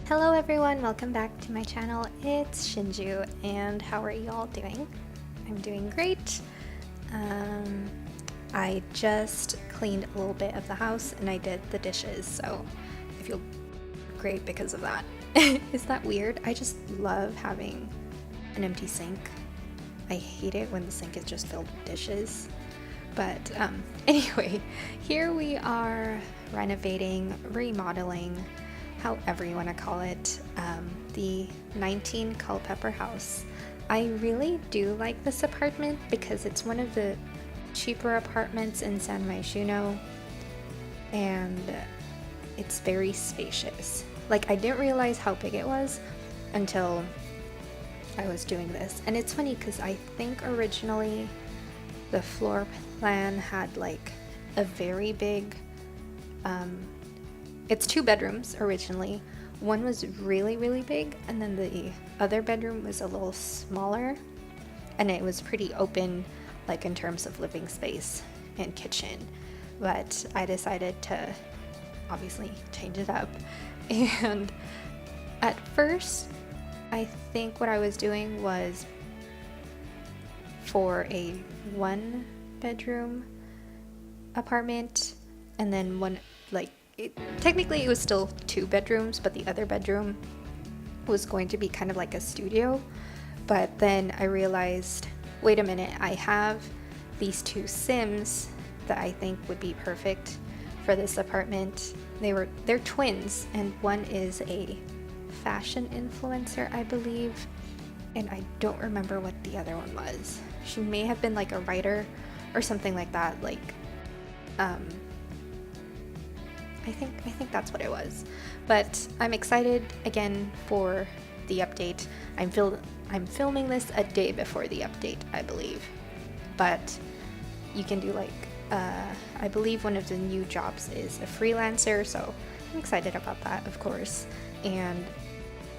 Hello everyone, welcome back to my channel. It's Shinju, and how are you all doing? I'm doing great. I just cleaned a little bit of the house and I did the dishes, so I feel great because of that. Is that weird? I just love having an empty sink. I hate it when the sink is just filled with dishes. But anyway, here we are renovating, remodeling, however you want to call it, the 19 Culpepper house. I really do like this apartment because it's one of the cheaper apartments in San Myshuno, and it's very spacious. Like, I didn't realize how big it was until I was doing this. And it's funny because I think originally the floor plan had like a very big, it's 2 bedrooms originally. One was really big, and then the other bedroom was a little smaller, and it was pretty open, like in terms of living space and kitchen. But I decided to obviously change it up. And at first, I think what I was doing was for a 1-bedroom apartment, and then technically it was still 2 bedrooms, but the other bedroom was going to be kind of like a studio. But then I realized, wait a minute, I have these 2 Sims that I think would be perfect for this apartment. They're twins, and one is a fashion influencer, I believe, and I don't remember what the other one was. She may have been like a writer or something like that. I think that's what it was. But I'm excited again for the update. I'm filming this a day before the update, I believe. But you can do I believe one of the new jobs is a freelancer, so I'm excited about that, of course. And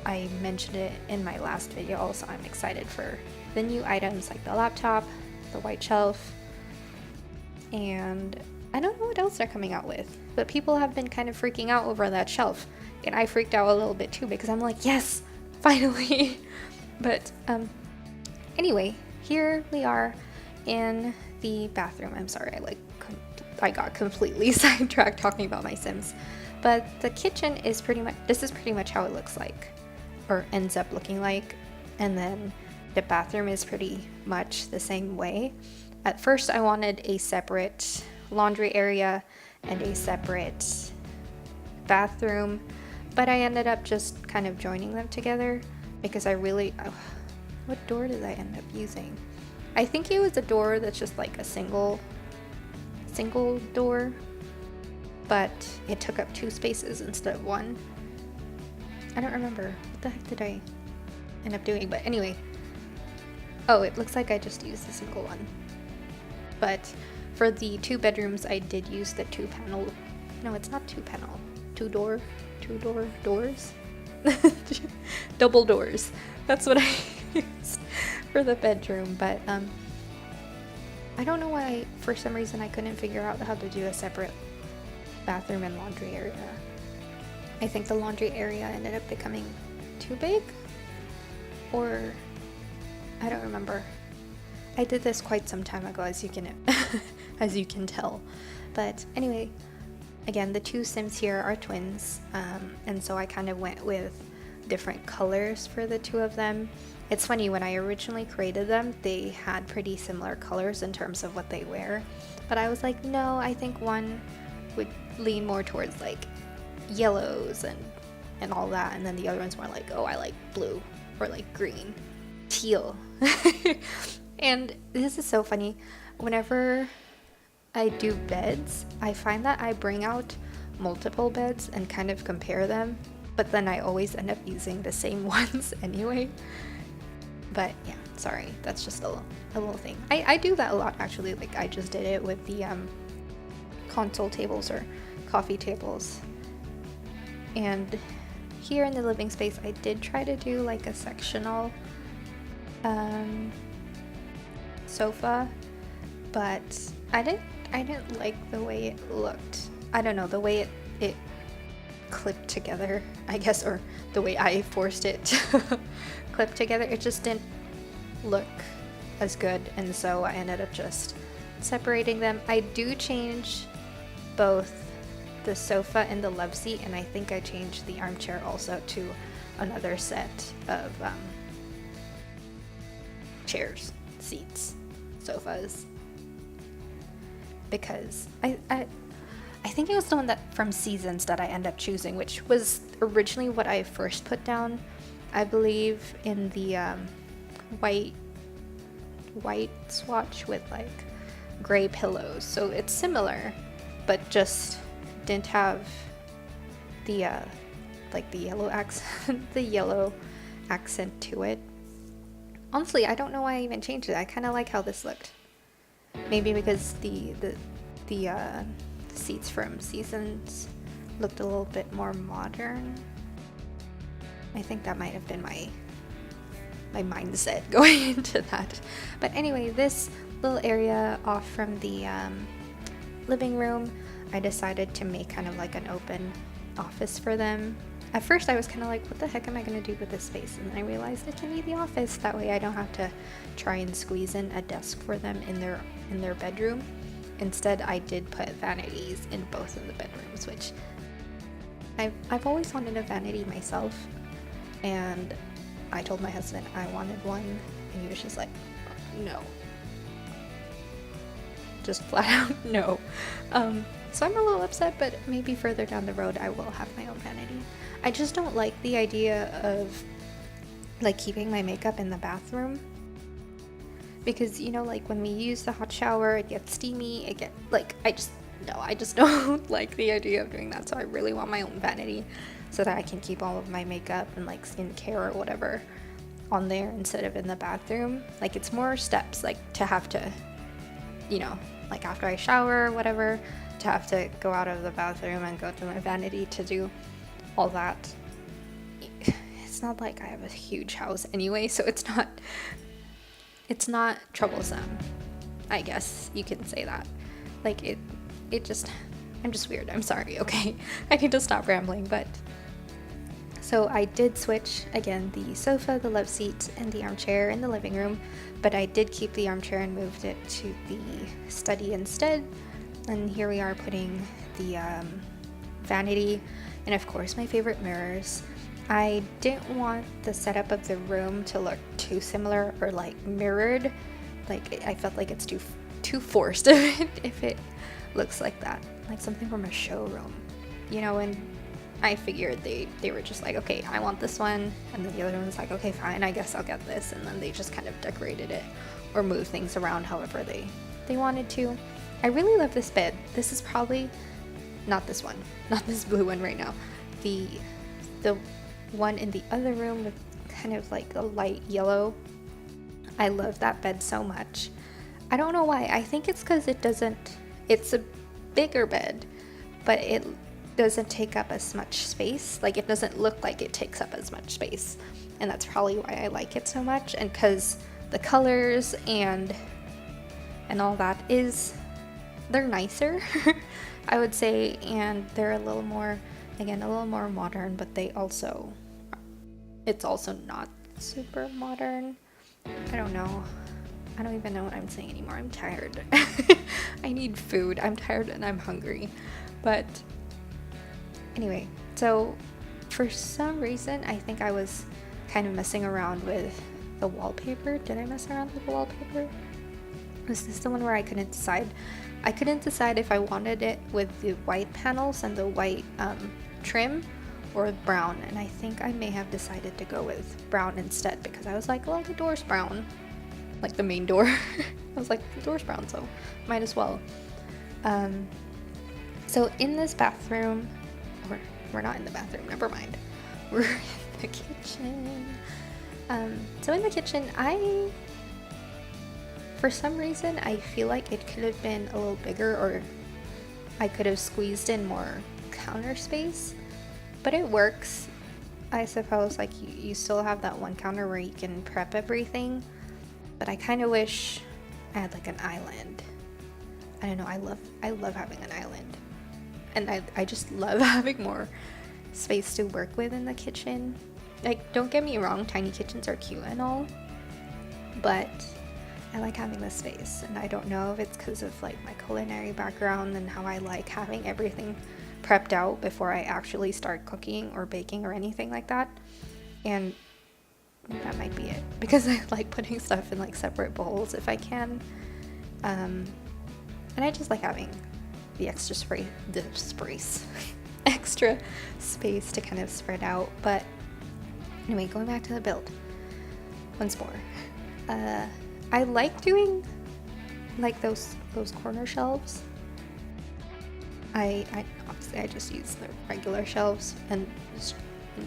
I mentioned it in my last video, so I'm excited for the new items like the laptop, the white shelf, and I don't know what else they're coming out with, but people have been kind of freaking out over that shelf, and I freaked out a little bit too because I'm like, yes, finally. But anyway, here we are in the bathroom. I'm sorry, I got completely sidetracked talking about my Sims, but the kitchen is pretty much how it looks like, or ends up looking like, and then the bathroom is pretty much the same way. At first I wanted a separate laundry area and a separate bathroom, but I ended up just kind of joining them together because what door did I end up using? I think it was a door that's just like a single door, but it took up 2 spaces instead of 1. I don't remember. What the heck did I end up doing? But anyway. Oh, it looks like I just used the single one. But for the 2 bedrooms, I did use the 2 panel. No, it's not 2 panel. 2 door doors? Double doors. That's what I used for the bedroom. But I don't know why, for some reason, I couldn't figure out how to do a separate bathroom and laundry area. I think the laundry area ended up becoming too big, or I don't remember. I did this quite some time ago, as you can tell. But anyway, again, the 2 Sims here are twins, and so I kind of went with different colors for the 2 of them. It's funny, when I originally created them, they had pretty similar colors in terms of what they wear, but I was like, no, I think one would lean more towards like yellows and all that, and then the other one's more like, oh, I like blue or like green, teal. And this is so funny, whenever I do beds, I find that I bring out multiple beds and kind of compare them, but then I always end up using the same ones anyway. But yeah, sorry, that's just a little thing. I do that a lot, actually. Like, I just did it with the console tables or coffee tables. And here in the living space, I did try to do like a sectional sofa, but I didn't like the way it looked. I don't know, the way it clip together, I guess, or the way I forced it to clip together. It just didn't look as good, and so I ended up just separating them. I do change both the sofa and the love seat, and I think I changed the armchair also to another set of chairs, seats, sofas, because I think it was the one that from Seasons that I ended up choosing, which was originally what I first put down, I believe, in the white swatch with like gray pillows. So it's similar, but just didn't have the like the yellow accent the yellow accent to it. Honestly, I don't know why I even changed it. I kind of like how this looked. Maybe because the seats from Seasons looked a little bit more modern. I think that might have been my mindset going into that. But anyway, this little area off from the living room, I decided to make kind of like an open office for them. At first I was kind of like, what the heck am I going to do with this space? And then I realized it can be the office. That way I don't have to try and squeeze in a desk for them in their bedroom. Instead, I did put vanities in both of the bedrooms, which I've always wanted a vanity myself. And I told my husband I wanted one, and he was just like, no. Just flat out no. So I'm a little upset, but maybe further down the road I will have my own vanity. I just don't like the idea of like keeping my makeup in the bathroom, because you know, like when we use the hot shower, it gets steamy, I just don't like the idea of doing that. So I really want my own vanity so that I can keep all of my makeup and like skincare or whatever on there instead of in the bathroom. Like it's more steps, like to have to, you know, like after I shower or whatever, to have to go out of the bathroom and go to my vanity to do all that. It's not like I have a huge house anyway, so it's not troublesome, I guess you can say that. Like I'm just weird. I'm sorry, okay? I need to stop rambling. But so I did switch again the sofa, the love seat, and the armchair in the living room, but I did keep the armchair and moved it to the study instead. And here we are putting the vanity and of course my favorite mirrors. I didn't want the setup of the room to look too similar or like mirrored. Like I felt like it's too forced if it looks like that, like something from a showroom, you know. And I figured they were just like, okay, I want this one, and then the other one was like, okay, fine, I guess I'll get this, and then they just kind of decorated it or moved things around however they wanted to. I really love this bed. This is probably not this one, not this blue one right now, the one in the other room with kind of like a light yellow. I love that bed so much. I don't know why. I think it's because it's a bigger bed, but it doesn't take up as much space. Like it doesn't look like it takes up as much space, and that's probably why I like it so much. And because the colors and all that they're nicer I would say, and they're a little more modern, but it's also not super modern. I don't know. I don't even know what I'm saying anymore. I'm tired. I need food. I'm tired and I'm hungry. But anyway, so for some reason, I think I was kind of messing around with the wallpaper. Did I mess around with the wallpaper? Was this the one where I couldn't decide? I couldn't decide if I wanted it with the white panels and the white trim or brown. And I think I may have decided to go with brown instead, because I was like, well, the door's brown. Like the main door. I was like, the door's brown, so might as well. So in this bathroom, or we're not in the bathroom, never mind. We're in the kitchen. So in the kitchen, for some reason, I feel like it could have been a little bigger, or I could have squeezed in more counter space, but it works. I suppose like you still have that one counter where you can prep everything. But I kind of wish I had like an island. I don't know, I love having an island. And I just love having more space to work with in the kitchen. Like, don't get me wrong, tiny kitchens are cute and all, but I like having this space, and I don't know if it's because of like my culinary background and how I like having everything prepped out before I actually start cooking or baking or anything like that. And that might be it, because I like putting stuff in like separate bowls if I can. And I just like having the extra extra space to kind of spread out. But anyway, going back to the build once more. I like doing like those corner shelves. I obviously I just use the regular shelves and just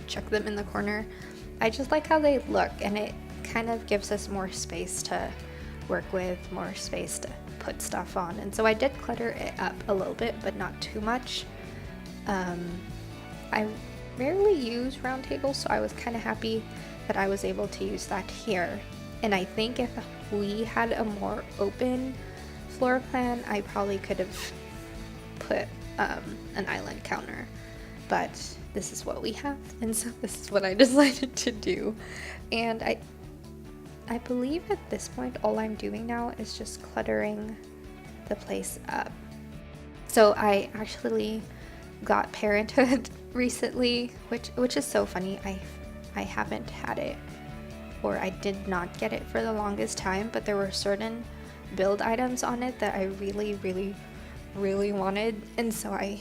chuck them in the corner. I just like how they look, and it kind of gives us more space to work with, more space to put stuff on. And so I did clutter it up a little bit, but not too much. I rarely use round tables, so I was kind of happy that I was able to use that here. And I think if we had a more open floor plan, I probably could have put an island counter, but this is what we have, and so this is what I decided to do. And I believe at this point all I'm doing now is just cluttering the place up. So I actually got Parenthood recently, which is so funny. I haven't had it, or I did not get it for the longest time, but there were certain build items on it that I really wanted, and so I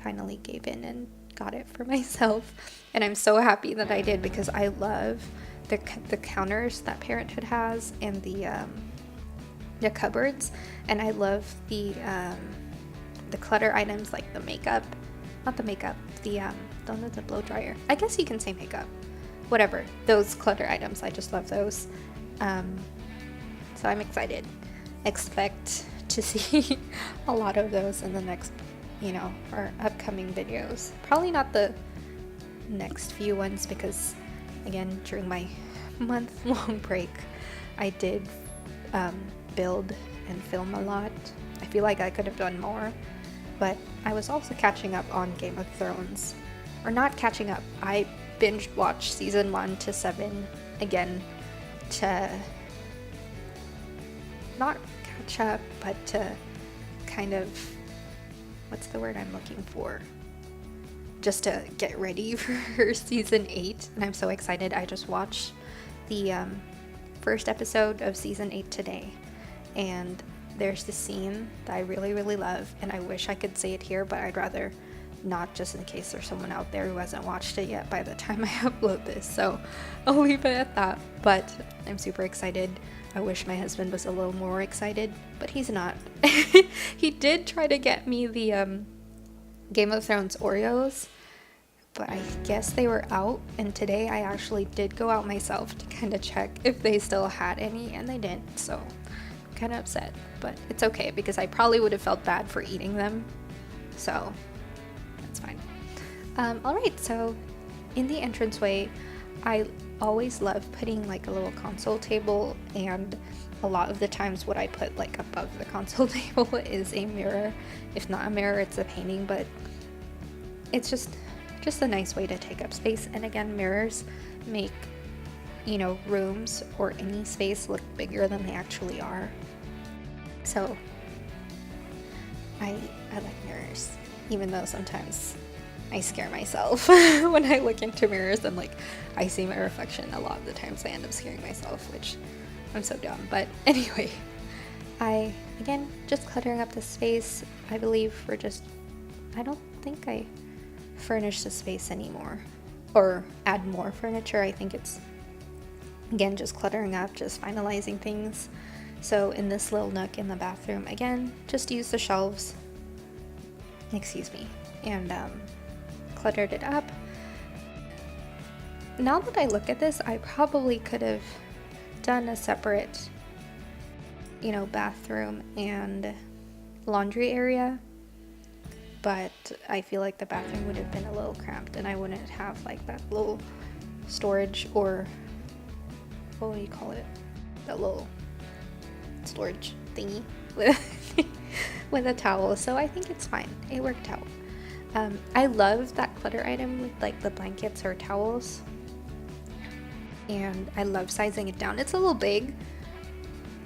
finally gave in and got it for myself. And I'm so happy that I did, because I love the counters that Parenthood has, and the cupboards, and I love the clutter items like the makeup, not the makeup, the blow dryer. I guess you can say makeup, whatever, those clutter items. I just love those. So I'm excited. Expect to see a lot of those in the next, our upcoming videos. Probably not the next few ones, because again, during my month-long break, I did build and film a lot. I feel like I could have done more, but I was also catching up on Game of Thrones. Or not catching up, I binge watched season 1 to 7 again, to not catch up, but to kind of, what's the word I'm looking for? Just to get ready for season 8. And I'm so excited. I just watched the first episode of season 8 today, and there's this scene that I really love, and I wish I could say it here, but I'd rather not, just in case there's someone out there who hasn't watched it yet by the time I upload this, so I'll leave it at that. But I'm super excited. I wish my husband was a little more excited, but he's not. He did try to get me the Game of Thrones Oreos, but I guess they were out, and today I actually did go out myself to kind of check if they still had any, and they didn't, so I'm kind of upset, but it's okay, because I probably would have felt bad for eating them, so that's fine. Alright, so in the entranceway, I always love putting like a little console table, and a lot of the times what I put like above the console table is a mirror. If not a mirror, it's a painting, but it's just a nice way to take up space. And again, mirrors make, rooms or any space look bigger than they actually are. So I like mirrors, even though sometimes I scare myself when I look into mirrors, and like I see my reflection a lot of the times. I end up scaring myself, which I'm so dumb. But anyway, again, just cluttering up the space. I believe I don't think I furnish the space anymore or add more furniture. I think it's, again, just cluttering up, just finalizing things. So in this little nook in the bathroom, again, just use the shelves, and cluttered it up. Now that I look at this, I probably could have done a separate, bathroom and laundry area, but I feel like the bathroom would have been a little cramped, and I wouldn't have like that little storage, or what do you call it? That little storage thingy with a towel. So I think it's fine. It worked out. I love that clutter item with like the blankets or towels, and I love sizing it down. It's a little big,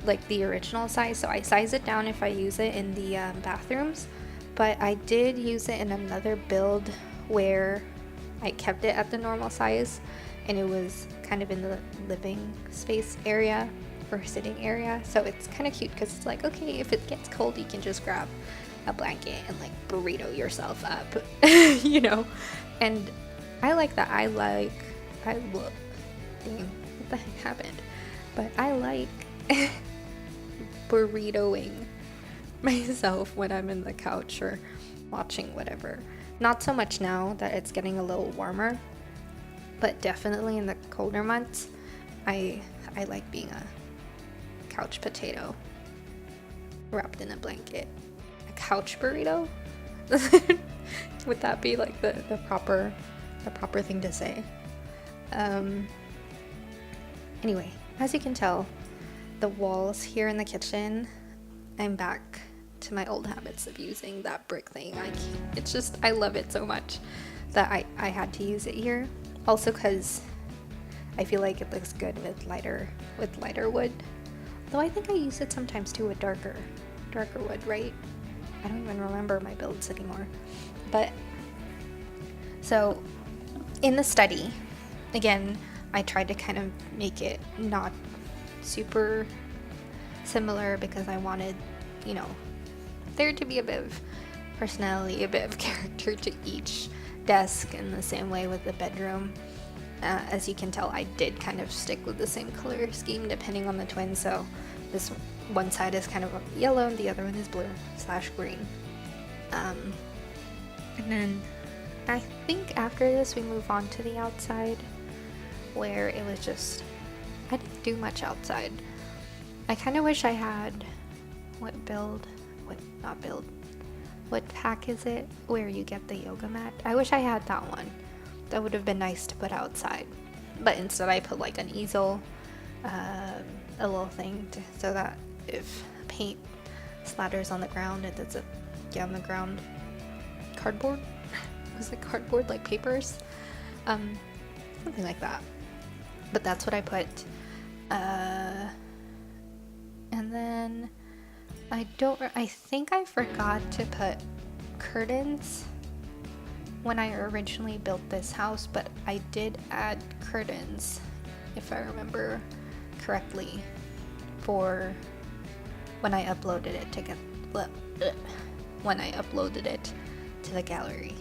like the original size, so I size it down if I use it in the bathrooms, but I did use it in another build where I kept it at the normal size, and it was kind of in the living space area or sitting area, so it's kind of cute because it's like, okay, if it gets cold you can just grab a blanket and like burrito yourself up, you know. And I like that. I look, dang, what the heck happened? But I like burritoing myself when I'm in the couch or watching whatever. Not so much now that it's getting a little warmer, but definitely in the colder months, I like being a couch potato wrapped in a blanket. A couch burrito? Would that be like the proper thing to say? Anyway, as you can tell, the walls here in the kitchen, I'm back to my old habits of using that brick thing. It's just, I love it so much that I had to use it here. Also because I feel like it looks good with lighter wood. Though I think I use it sometimes too with darker wood, right? I don't even remember my builds anymore. But so in the study, again, I tried to kind of make it not super similar because I wanted, you know, there to be a bit of personality, a bit of character to each desk, in the same way with the bedroom. As you can tell, I did kind of stick with the same color scheme depending on the twins, so this one side is kind of yellow and the other one is blue/green. And then I think after this we move on to the outside, where it was just, I didn't do much outside. I kind of wish I had, what pack is it where you get the yoga mat? I wish I had that one. That would have been nice to put outside, but instead I put like an easel, a little thing so that if paint splatters on the ground, it doesn't get on the ground. Cardboard? Was it cardboard, like papers? Something like that. But that's what I put. And then I think I forgot to put curtains when I originally built this house, but I did add curtains, if I remember correctly, for when I uploaded it to the gallery.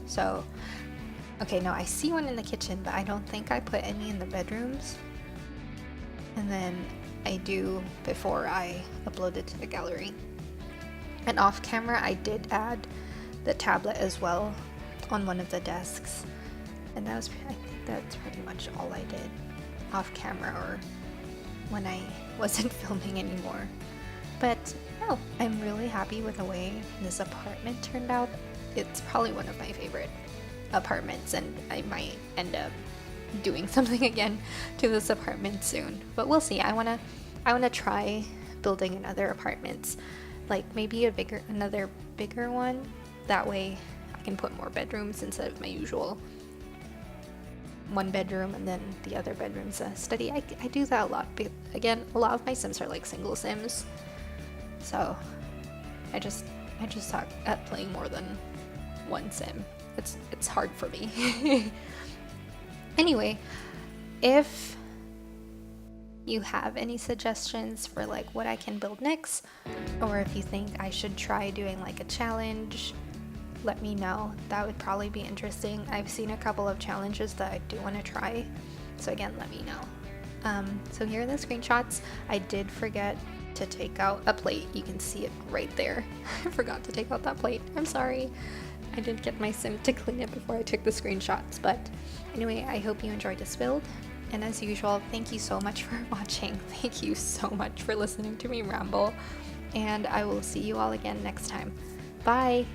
So, okay, now I see one in the kitchen, but I don't think I put any in the bedrooms. And then I do before I upload it to the gallery. And off camera, I did add the tablet as well on one of the desks. And I think that's pretty much all I did off camera or when I wasn't filming anymore. But no, I'm really happy with the way this apartment turned out. It's probably one of my favorite apartments, and I might end up doing something again to this apartment soon. But we'll see. I wanna try building another apartments, like maybe another bigger one. That way I can put more bedrooms instead of my usual one bedroom and then the other bedroom's a study. I do that a lot. Again, a lot of my sims are like single sims, so I just suck at playing more than one sim. It's hard for me. Anyway, if you have any suggestions for like what I can build next, or if you think I should try doing like a challenge, let me know. That would probably be interesting. I've seen a couple of challenges that I do want to try, so again, let me know. So here are the screenshots. I did forget to take out a plate. You can see it right there. I forgot to take out that plate. I'm sorry. I did get my sim to clean it before I took the screenshots, but anyway, I hope you enjoyed this build. And as usual, thank you so much for watching. Thank you so much for listening to me ramble. And I will see you all again next time. Bye!